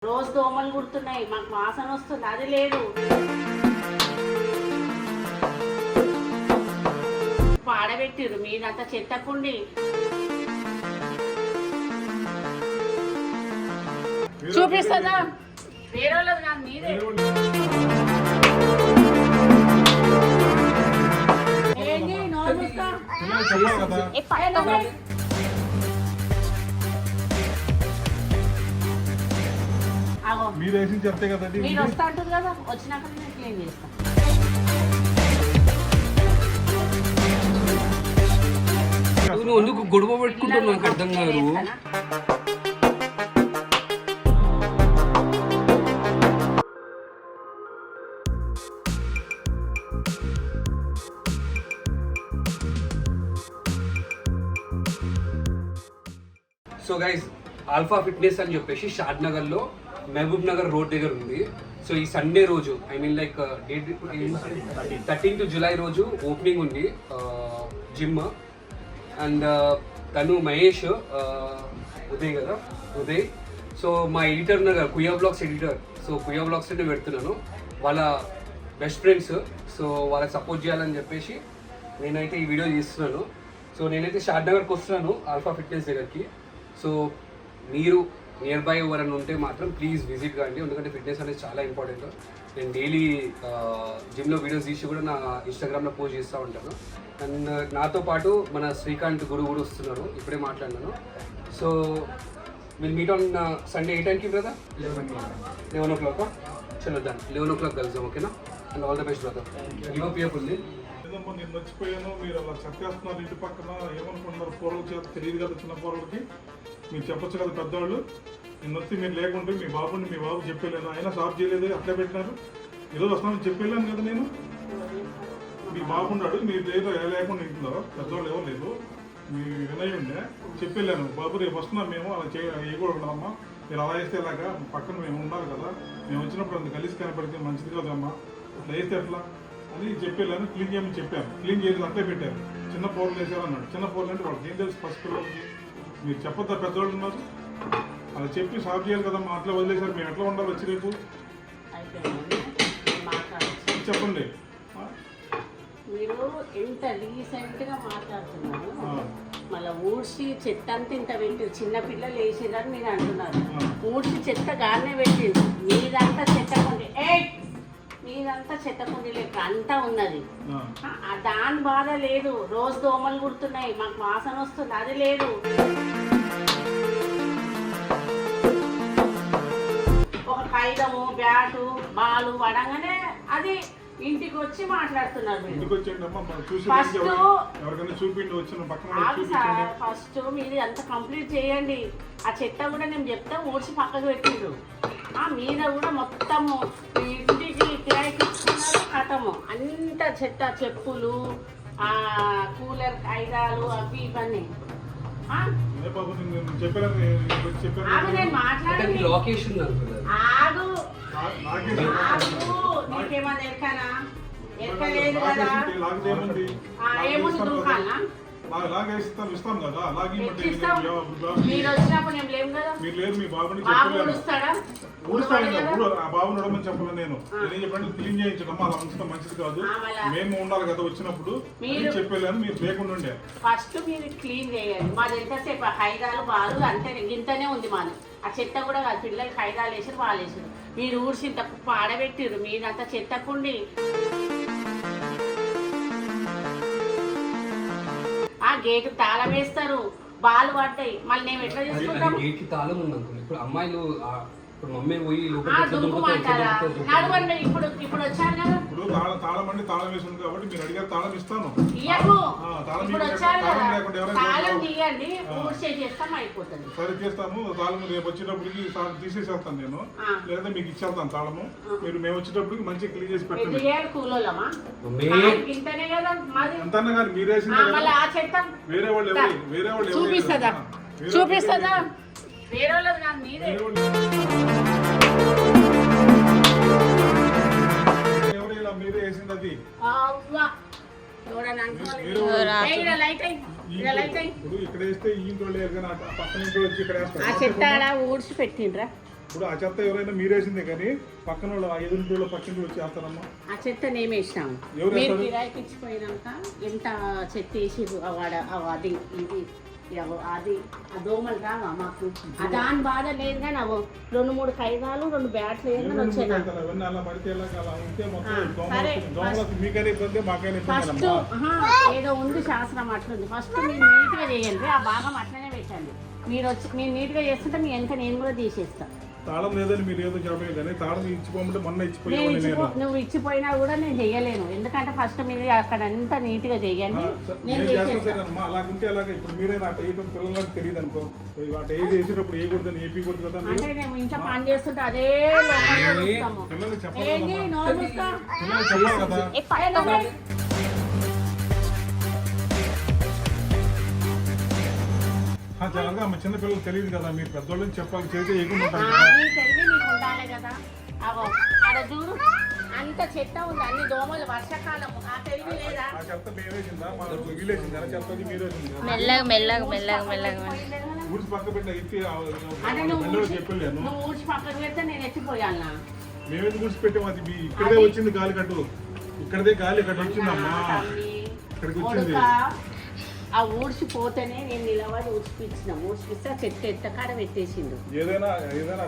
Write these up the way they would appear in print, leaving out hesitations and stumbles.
రోజు దోమలు కుడుతున్నాయి, మాకు వాసన వస్తుంది, అది లేదు. పాడబెట్టిరు మీదంతా చెత్తకుండి. చూపిస్తుందా? వేరే వాళ్ళది కాదు, మీదే. ఏంటి నోరు మూసుకో. మీరు వేసి చెప్తే కదండి. మీరు వస్తా అంటుంది కదా, వచ్చినాక నేను క్లీన్ చేస్తాను. నువ్వు ఎందుకు గొడవ పెట్టుకుంటున్నావు? నాకు అర్థం కాదు. సో గైస్, ఆల్ఫా ఫిట్నెస్ అని చెప్పేసి షాద్ నగర్లో మహబూబ్ నగర్ రోడ్ దగ్గర ఉంది. సో ఈ సండే రోజు, I mean like date 13th July రోజు ఓపెనింగ్ ఉంది జిమ్. అండ్ తను మహేష్, ఉదయ్ కదా, ఉదయ్. సో మా ఎడిటర్ నగర్ కుయా బ్లాగ్స్ ఎడిటర్. సో కుయా బ్లాగ్స్ అంటే పెడుతున్నాను, వాళ్ళ బెస్ట్ ఫ్రెండ్స్. సో వాళ్ళకి సపోర్ట్ చేయాలని చెప్పేసి నేనైతే ఈ వీడియో చేస్తున్నాను. సో నేనైతే షాద్ నగర్కి వస్తున్నాను ఆల్ఫా ఫిట్నెస్ దగ్గరికి. సో మీరు నియర్ బై ఎవరైనా ఉంటే మాత్రం ప్లీజ్ విజిట్ కాండి, ఎందుకంటే ఫిట్నెస్ అనేది చాలా ఇంపార్టెంట్. నేను డైలీ జిమ్లో వీడియోస్ తీసి కూడా నా ఇన్స్టాగ్రామ్లో పోస్ట్ చేస్తూ ఉంటాను. అండ్ నాతో పాటు మన శ్రీకాంత్ గురు కూడా వస్తున్నారు, ఇప్పుడే మాట్లాడినాను. So will meet on Sunday. ఏ టైంకి బ్రదర్? 11 o'clock. చలో దాన్ని 11 o'clock కలుద్దాం, ఓకేనా? And all the best brother. Give up ఉంది. నేను మర్చిపోయాను, మీరు అలా చెప్పేస్తున్నారు ఇంటి పక్కన. ఏమనుకుంటున్నారు? పూర్వలు చేత తెలియదు కదా, చిన్న పూర్వలకి మీరు చెప్పొచ్చు కదా పెద్దవాళ్ళు. నేను వచ్చి మీరు లేకుంటే మీ బాబు చెప్పలేను, అయినా సాఫ్ చేయలేదు, అట్లే పెట్టినారు. ఈరోజు వస్తామని చెప్పలేను కదా నేను. మీ బాబున్నాడు, మీరు లేకుండా ఇంటున్నారు, పెద్దవాళ్ళు ఎవరు లేదు. మీ వినయ్ ఉండే చెప్పలేను, బాబు రేపు వస్తున్నాం మేము, అలా చేయకూడదమ్మా, మీరు అలా వేస్తే ఎలాగా, పక్కన మేము ఉండాలి కదా, మేము వచ్చినప్పుడు అంత కలిసి కనపడితే మంచిది కదమ్మా, అట్లా వేస్తే ఎట్లా అని చెప్పేళ్ళని క్లీన్ చేయమని చెప్పాను. క్లీన్ చేయలేదు, అంతే పెట్టారు. చిన్న పౌరులు వేసారు అన్నాడు. చిన్న పౌరులు అంటే వాళ్ళకి ఏం తెలుసు? ఫస్ట్ పిల్లలకి మీరు చెప్పొద్దా? పెద్దవాళ్ళు ఉన్నారు, అలా చెప్పి సాఫ్ చేయాలి కదమ్మా. అట్లా వదిలేసారు, మేము ఎట్లా ఉండాలి వచ్చి రేపు? చెప్పండి. మీరు ఎంత డీసెంట్గా మాట్లాడుతున్నారు, మళ్ళీ ఊడ్చి చెత్త అంతా ఇంత పెట్టింది. చిన్న పిల్లలు వేసిందని మీరు అంటున్నారు. ఊడ్చి చెత్త గానే పెట్టింది, మీదంతా చెత్త కొండి, మీదంతా చెత్త కొండి లేక అంతా ఉన్నది. దాని బాధ లేదు. రోజు దోమలు కుడుతున్నాయి, మాకు వాసన వస్తుంది, అది లేదు. ఒక కాగితము, బ్యాటు, బాలు పడంగానే అది ఇంటికి వచ్చి మాట్లాడుతున్నారు. ఫస్ట్ మీరు అంత కంప్లీట్ చేయండి. ఆ చెత్త కూడా నేను చెప్తా ఊడ్చి పక్కకు పెట్టిండ్రు. మీద కూడా మొత్తము ఇంటికి కిరాయికి ఇస్తున్నారు, కథము అంత చెత్త, చెప్పులు, కూలర్ కాగితాలు, అవి ఇవన్నీ. నేను మాట్లాడి ఆగు, నీకేమన్నా ఎరకనా? ఎరకలేదు కదా. ఏముంది దుకాణా? మీరు వచ్చినప్పుడు నేను లేము కదా. బాబు నడమని చెప్పలేదు నేను. నేనేం చెప్పండి, క్లీన్ చేయించడం అలా ఉంచడం మంచిది కాదు, మేము ఉండాలి కదా వచ్చినప్పుడు చెప్పేలేను. మీరు లేకుండా ఉండే ఫస్ట్ మీరు క్లీన్ చేయండి. మాది ఎంతసేపు హైదాలు బాలు అంతే, ఇంతనే ఉంది మాది. ఆ చెత్త కూడా కాదు, పిల్లలు హైదాలు వేసారు, వాళ్ళు వేసారు. మీరు ఊడ్చి ఇంత పాడబెట్టిరు, మీదంతా చెత్తకుండి. ఆ గేటు తాళం వేస్తారు, బాలు పడతాయి, మళ్ళీ మేము ఎట్లా తీసుకుంటాం? ఇప్పుడు అమ్మాయిలు ఇప్పుడు మమ్మీ పోయి నడవండి. ఇప్పుడు వచ్చారు కదా, ఇప్పుడు తాళం అండి, తాళం వేసింది కాబట్టి మీరు అడిగారు, తాళం ఇస్తాను. ఇప్పుడు వచ్చారు కదా, తాళం తీయండి, చేస్తాం, అయిపోతుంది. సరే చేస్తాము. తాళం రేపు వచ్చేటప్పటికి తీసేసేస్తాను నేను, లేదా మీకు ఇచ్చేస్తాను తాళము. మేము వచ్చేటప్పటికి మంచిగా క్లీన్ చేసి పెట్టండి. కూలమ్మా ఇంతనే కదా ఎంతన్నా కానీ మీరు వేసింది వేరే వాళ్ళు చూపిస్తుందా? చూపిస్తుందా? వేరే వాళ్ళది కాదు, మీరే. మీరే వేసింది అది. ఆ చెత్త ఊడ్చి పెట్టిండ్రా, ఇప్పుడు ఆ చెత్త ఎవరైనా మీరేసిందే కానీ పక్కన వాళ్ళు ఆ ఎదురు వాళ్ళు పక్కన వచ్చి చేస్తారమ్మా. ఆ చెత్త నేమేసినాం. ఎవరు మీరు వేస్తారు? కిరాయికి ఇచ్చిపోయినాక ఎంత చెత్త వేసిర్రు అది ఇది అది ఆ దోమలు రావా మాకు దాని బాధ లేదు కానీ అవి 2-3 ఖైదాలు 2 బ్యాట్లు వేయగానే వచ్చాయి. అవన్నీ అలా పడితే అలా ఉంటే మొత్తం సరే, దోమలకు మీకైనా ఇబ్బంది మాకైనా ఫస్ట్ ఇబ్బంది. ఏదో ఉంది శాస్త్రం అట్లుంది. ఫస్ట్ మీరు నీట్గా చేయండి, ఆ భాగం అట్లనే పెట్టండి. మీరు నీట్గా చేస్తుంటే మీ వెనక నేను కూడా తీసేస్తాను. తాళం లేదని మీరు ఏదో చెప్పలేదు కానీ తాళం ఇచ్చిపోమంటే మొన్న ఇచ్చిపోయాను నేను. నువ్వు ఇచ్చిపోయినా కూడా నేను చెయ్యలేను, ఎందుకంటే ఫస్ట్ మీరు అక్కడ అంతా నీట్గా చెయ్యండి. నేను చేసేస్తాను. అమ్మా అలాగుంటే అలాగే ఇప్పుడు మీరే నాకు వేయడం పిల్లలకు తెలియదు అనుకో, అటు ఏది వేసేటప్పుడు వేయకూడదని ఏపీకూడదు కదా. అంటే నేను ఇంట్లో పని చేస్తుంటే అదే చూస్తాము. పిల్లలకి చెప్పాలి ఏంటి నోరు మూసుకో. పిల్లలకి చెప్పాలి కదా. జనరల్గా మా చిన్న పిల్లలు తెలియదు కదా, మీరు పెద్దోళ్ళని చెప్పాలి, చేస్తే ఏకుండా ఉంటారు కదా. అది తెలివి నీకు ఉండాలి కదా. అగో ఆడ చూడు అంత చెత్త ఉంది, అన్ని దోమలు, వర్షాకాలం. ఆ తెలివి లేదా? ఆ చెత్త మేమేసిందా, మా వీలేసిందా చెత్తది మీరు వేసిందా? మెల్లగా ఊడ్చి పక్క పెట్టిన ఎత్తి అంటే నువ్వు చెప్పలేను. నువ్వు ఊడ్చి పక్కన పెడితే నేను ఎత్తిపోయాలా? మేమేది ఊడ్చి పెట్టాము, అది ఇక్కడే వచ్చింది గాలి కట్టు, ఇక్కడదే గాలి కట్టు వచ్చిందమ్మా, ఇక్కడికి వచ్చింది. ఆ ఊడ్చిపోతేనే నేను నిలబడి ఊడ్చిపించిన, ఊడ్చిపిస్తే చెత్త ఎత్తకాడ పెట్టేసిండు. ఏదైనా ఏదైనా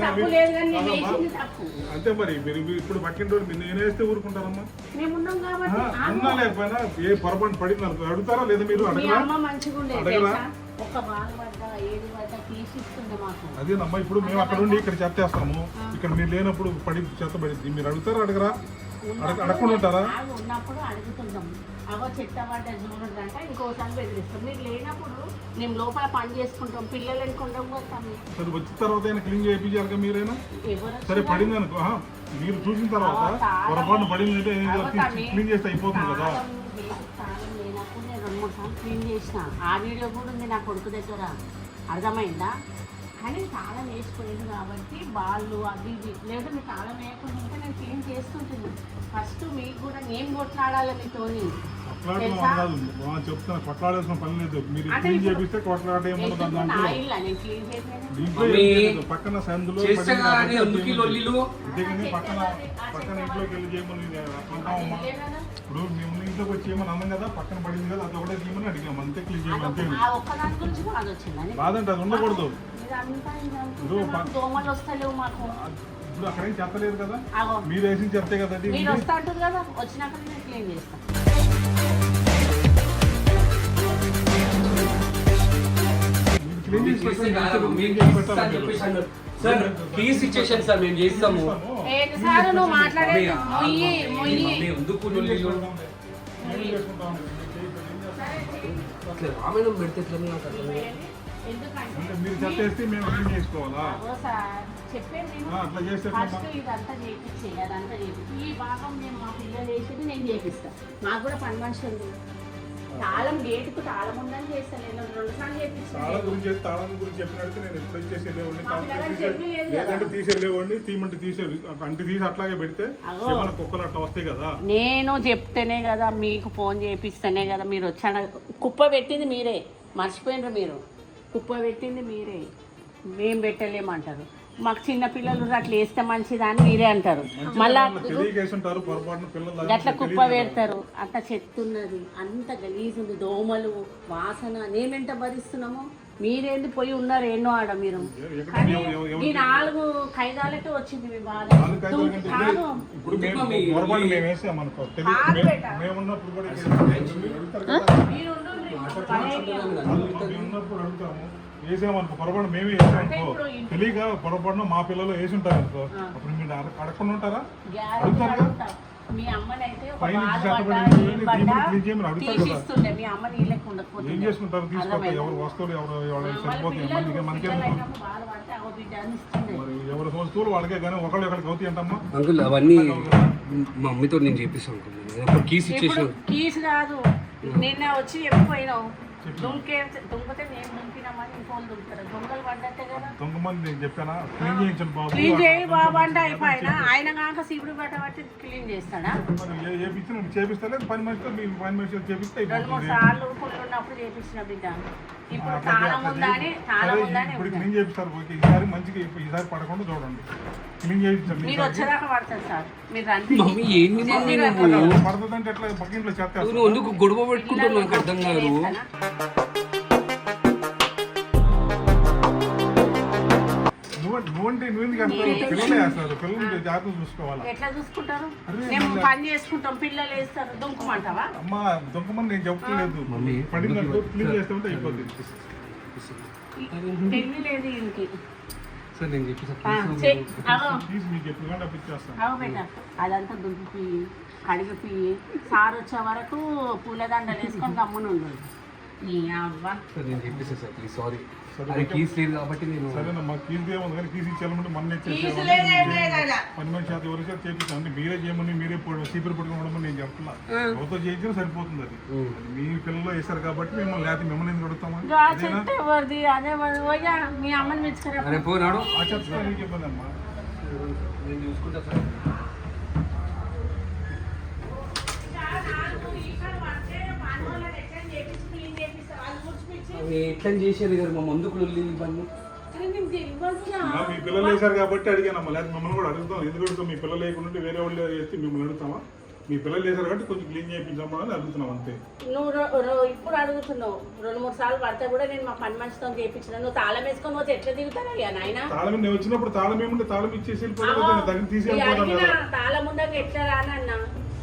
తప్పు లేదు కానీ నేను వేసింది తప్పు. అంతే మరి మీరు ఇప్పుడు పక్కిన రోజు నేను వేస్తే ఊరుకుంటారమ్మా. మేము ఉన్నాం కాబట్టి. ఉన్నా లేకపోయినా ఏ పొరపాటు పడింది అనుకో అడుగుతారా లేదా మీరు మీ అడగరా? అమ్మ మంచిగా ఉండేది అడగరా? తెలుసా? ఒక బాల్ పడ్డ 7 పడ్డ తీసిస్తుంది మాకు. అదేనమ్మా, ఇప్పుడు మేము అక్కడ నుండి ఇక్కడ చెత్తేస్తాము, ఇక్కడ మీరు లేనప్పుడు పడి చెత్త పడింది, మీరు అడుగుతారా అడగరా? అడగకుండా ఉంటారా? ఉన్నప్పుడు అడుగుతుంటాం, అవో చెత్త పడ్డ చూడంట, ఇంకోసారి బెదిరిస్తాం. మీరు లేనప్పుడు మేము లోపల పని చేసుకుంటాం, పిల్లలు అనుకుంటాం పోతాము. సరే వచ్చిన తర్వాత అయినా క్లీన్ చేయించాలి కదా మీరైనా. ఎవరు సరే పడింది అనుకో, మీరు చూసిన తర్వాత పొరపాటు పడింది అంటే క్లీన్ చేస్తే అయిపోతుంది కదా. తాళం లేనప్పుడు నేను 2-3 సార్లు క్లీన్ చేసిన, ఆ వీడియో కూడా ఉంది నా కొడుకు దగ్గర, అర్థమైందా? కానీ తాళం వేసిపోయింది కాబట్టి వాళ్ళు అది ఇది లేదా మీరు తాళం వేయకుండా ఉంటే నేను క్లీన్ చేస్తుంటుంది. ఫస్ట్ మీకు కూడా నేను కొట్లాడాలి మీతోని. చెప్తున్నా కొట్లాడాల్సిన పని లేదు, మీరు క్లీన్ చేపిస్తే కొట్లాట ఏమన్నా నా ఇల్లు నేను క్లీన్ చేసిన దీంట్లో పక్కన సందులో లొల్లిలు పక్కన ఇంట్లోకి వెళ్ళి చేయమని అంటామమ్మా. ఇప్పుడు మేము ఇంట్లోకి వచ్చి ఏమని అన్నాం కదా, పక్కన పడింది కదా, అది ఒకటే చేయమని అడిగాము, అంతే క్లీన్ చేయమని అంతే. ఆ ఒక్కదాని గురించి బాధ వచ్చిందని బాధ అంటే అది ఉండకూడదు. దోమలు వస్తలేవు మాకు. ఇప్పుడు అక్కడేం చెప్పలేదు కదా, ఆగో. మీరు వేసిన చెప్తే కదా అది. మీరు వస్తా అంటుంది కదా, వచ్చినాక నేను క్లీన్ చేస్తాను. క్లీన్ చేసి సార్ ప్లీజ్ ఇచ్చేసాను సార్, మేము చేస్తాము. సార్ నువ్వు మాట్లాడేది మొయ్యి మొయ్యి. ఎందుకు లొల్లిలు రామాయణం పెడితే ఎందుకంటే మీరు చెప్పేస్తే మేము క్లీన్ చేసుకోవాలా? అగో సార్ చెప్పేది నేను. అట్లా చేస్తే ఫస్ట్ ఇదంతా చేయించే అదంతా చేయించి ఈ భాగం నేను మా పిల్లలు వేసేది నేను చేపిస్తాను. మాకు కూడా పని మనిషి ఉంది. తాళం గేటుకు తాళం ఉందని చేస్తాను, నేను 2 సార్లు చేపిస్తాను. తాళం గురించి చెప్పినట్టు నేను ఎప్పుడు వచ్చేసి వెళ్ళేవాడిని, లేదంటే తీసేళ్ళేవాడిని, తీయమంటే తీసేది అంటే తీసి అట్లాగే పెడితే ఏమైనా కుక్కలు అట్లా వస్తాయి కదా. నేను చెప్తేనే కదా, మీకు ఫోన్ చేపిస్తేనే కదా మీరు వచ్చాను. కుప్ప పెట్టింది మీరే, మర్చిపోయినారు మీరు. కుప్ప పెట్టింది మీరే, మేము పెట్టలేమంటారు. మాకు చిన్న పిల్లలు అట్లా వేస్తే మంచిదా అని మీరే అంటారు. మళ్ళా అట్లా కుప్ప పెడతారు, అట్లా చెత్తున్నది, అంత గలీజ్ ఉంది, దోమలు వాసన. మేమెంత భరిస్తున్నాము, మీరేంది పోయి ఉన్నారు ఎన్నో ఆడ మీరు. కానీ ఈ 4 ఖైదాలకే వచ్చింది మీ బాధ. వేసామనుకో పొరపాటు మేమే వేసామనుకో, తెలియక పొరపాటున మా పిల్లలు వేసి ఉంటారు అనుకో, అప్పుడు మీరు అడగకుండా ఉంటారా? అడుగుతారు కదా. మీ అమ్మనైతే మీ అమ్మ నీళ్ళకి ఉండకపోతే ఏం చేసుకుంటారు, తీసుకోవాలి ఎవరు వస్తువులు ఎవరు సరిపోతాయి మనకే. ఎవరి వస్తువులు వాళ్ళకే కానీ ఒకళ్ళు ఎక్కడికి అవుతాయి అంటమ్మా. అంకుల్ అవన్నీ మా మమ్మీతో నేను చేపిస్తాను అంకుల్. కీస్ ఇచ్చేసాను. కీస్ కాదు, నిన్న వచ్చి చెప్పిపోయినావు దుంకితే నేను దుంకినామని ఇంకోళ్ళు దుంకుతారు. దొంగలు పడ్డట్టే కదా. దొంగమని నేను చెప్పానా క్లీన్ చేయించండి బాబు. క్లీన్ చేయి బాబు అంటే అయిపోయినా ఆయన కాక సీపుడు పట్టి క్లీన్ చేస్తాడా? మరి చేపించి నువ్వు చేపిస్తా లేదు పని మనిషితో మీ పని మనిషితో చేపిస్తే 2-3 సార్లు పుల్లు ఉన్నప్పుడు చేపించిన బిడ్డ. ఇప్పుడు తాళం ఉందని ఇప్పుడు క్లీన్ చేపిస్తారు. ఓకే ఈసారి మంచిగా ఈసారి పడకుండా చూడండి. క్లీన్ చేయించండి. మీరు వచ్చేదాకా పడుతుంది సార్. మీరు రండి. మమ్మీ ఏంది మమ్మీ నువ్వు పడుతుందంటే ఎట్లా పక్కింట్లో చేస్తా నువ్వు ఎందుకు గొడవ పెట్టుకుంటున్నావు నాకు అర్థం కాదు. నువ్వంటే నువ్వు ఎందుకు వేస్తారు? పిల్లలే వేస్తారు. పిల్లలు జాగ్రత్తగా చూసుకోవాలి. ఎట్లా చూసుకుంటారు? మేము పని చేసుకుంటాం, పిల్లలు వేస్తారు. దుంకుమంటావా? అమ్మా దొంగమని నేను చెప్పలేదు. పడిందంటూ క్లీన్ చేస్తే ఉంటే అయిపోద్ది. తెలివి లేదు ఇంటికి. సార్ నేను చెప్పి ప్లీజ్ మీకు ఎప్పుడు కానీ అప్పించేస్తాను. అవు బేట అదంతా దుంపి కడిగిపి సార్ వచ్చే వరకు పూలదండలు వేసుకొని గమ్మున ఉండదు. ఈ అవ్వ సార్ నేను చెప్పేసాను సార్ ప్లీజ్ సారీ. అది కీస్ లేదు కాబట్టి నేను సరేనమ్మా కీస్ ఏముంది కానీ కీస్ ఇచ్చేయాలంటే మొన్న పని మనిషి అది ఎవరికి చేపించాను అంటే మీరే చేయమని మీరే చీపురు పట్టుకోవడం నేను చెప్తున్నా. ఎవరితో చేయించినా సరిపోతుంది. అది మీ పిల్లలు వేశారు కాబట్టి మిమ్మల్ని లేకపోతే మిమ్మల్ని ఎందుకు అడుగుతామా? అదే మీ అమ్మని మెచ్చుకురా. అరే పోనాడు ఆ చెప్తా నీకు చెప్పండి అమ్మా. నేను చూసుకుంటా సార్. ఎట్లా చేసేది కదా మా ముందుకు ఇవన్నీ మీ పిల్లలు వేశారు కాబట్టి అడిగానమ్మా. లేకపోతే మిమ్మల్ని కూడా అడుగుతాం. ఎందుకు అడుగుతాం? మీ పిల్లలు లేకుండా వేరే వాళ్ళు వేస్తే మిమ్మల్ని అడుగుతామా? మీ పిల్లలు వేశారు కాబట్టి కొంచెం క్లీన్ చేయించమ్మా అని అడుగుతున్నాం అంతే. నువ్వు ఇప్పుడు అడుగుతున్నావు. 2-3 సార్లు పడితే కూడా నేను మా పని మనిషితో చేయించిన. నువ్వు తాళం వేసుకొని పోతే ఎట్లా దిగుతాను నాయన? తాళం నేను వచ్చినప్పుడు తాళం ఏముంటే తాళం ఇచ్చేసి దగ్గర తీసేయాలి. తాళం ఉండగా ఎట్లా రానన్నా?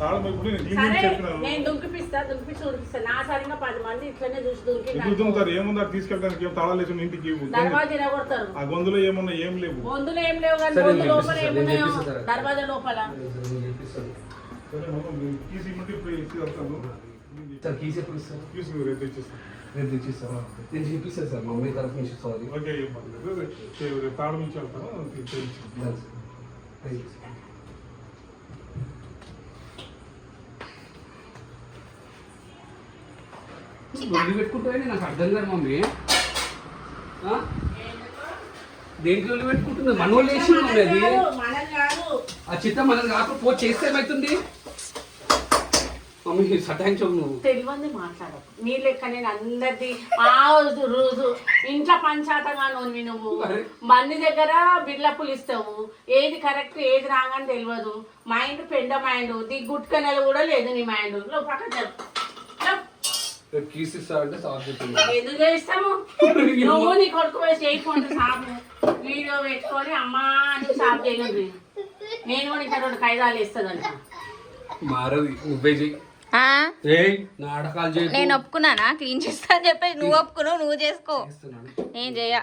తాళం ఇప్పుడు నేను క్లీన్ చేసి చెప్పినాను. నేను దుంకిపిస్తా ఉడిపిస్తా. నా సరిగా 10 మంది ఇట్లనే చూసి దుంకుతారు. ఏముందా తీసుకెళ్ళడానికి తాళాలు వేసిన ఇంటికి దర్వాజా కొడతారు. ఆ గొంతులో ఏమున్నా ఏం లేవు. గొంతులు ఏం లేవు కానీ గొంతు లోపల ఏమున్నాయో దర్వాజా లోపల. సార్ కీస్ ఎప్పుడు ఇస్తారు? రేపు తెచ్చిస్తాను. రేపు తెచ్చిస్తాను. నేను చూపిస్తాను సార్ మమ్మీ తరఫు నుంచి సారీ. ఓకే రేపు తాళం నుంచి వెళ్తాను. వదిలి పెట్టుకుంటావని నాకు అర్థం కాదు మమ్మీ. దేంట్లో వదిలి పెట్టుకుంటుంది? మన వాళ్ళు వేసి అది ఆ చిత్త మనది కాకపోతే చేస్తే ఏమవుతుంది మమ్మీ? సటాయించవు నువ్వు. తెలివంది మాట్లాడకు. నీ లెక్క నేను అందరిది రోజు ఇంట్లో పంచాతగాను నువ్వు మంది దగ్గర బిడ్లప్పులు ఇస్తావు. ఏది కరెక్ట్ ఏది రాంగ్ అని తెలియదు. మైండ్ పెండ మైండ్ దిగ్గుట్టుకనలు కూడా లేదు నీ మైండ్. నువ్వు పక్కన చెప్పు. కీస్ ఇస్తారంటే సార్ చెప్పింది. ఎందుకు చేస్తాము? నువ్వు నీ కొడుకు పోయి చేయకుండా సాపు వీడియో పెట్టుకొని అమ్మా అని సాపు చేయగలరు. నేను కూడా ఇంకా 2 ఖైదాలు ఇస్తుందంట. మారది నువ్వే చెయ్యి. నాటకాలు చేయి. నేను ఒప్పుకున్నానా క్లీన్ చేస్తా అని చెప్పేసి నువ్వు ఒప్పుకున్నావు. నువ్వు చేసుకో. నేను చెయ్య.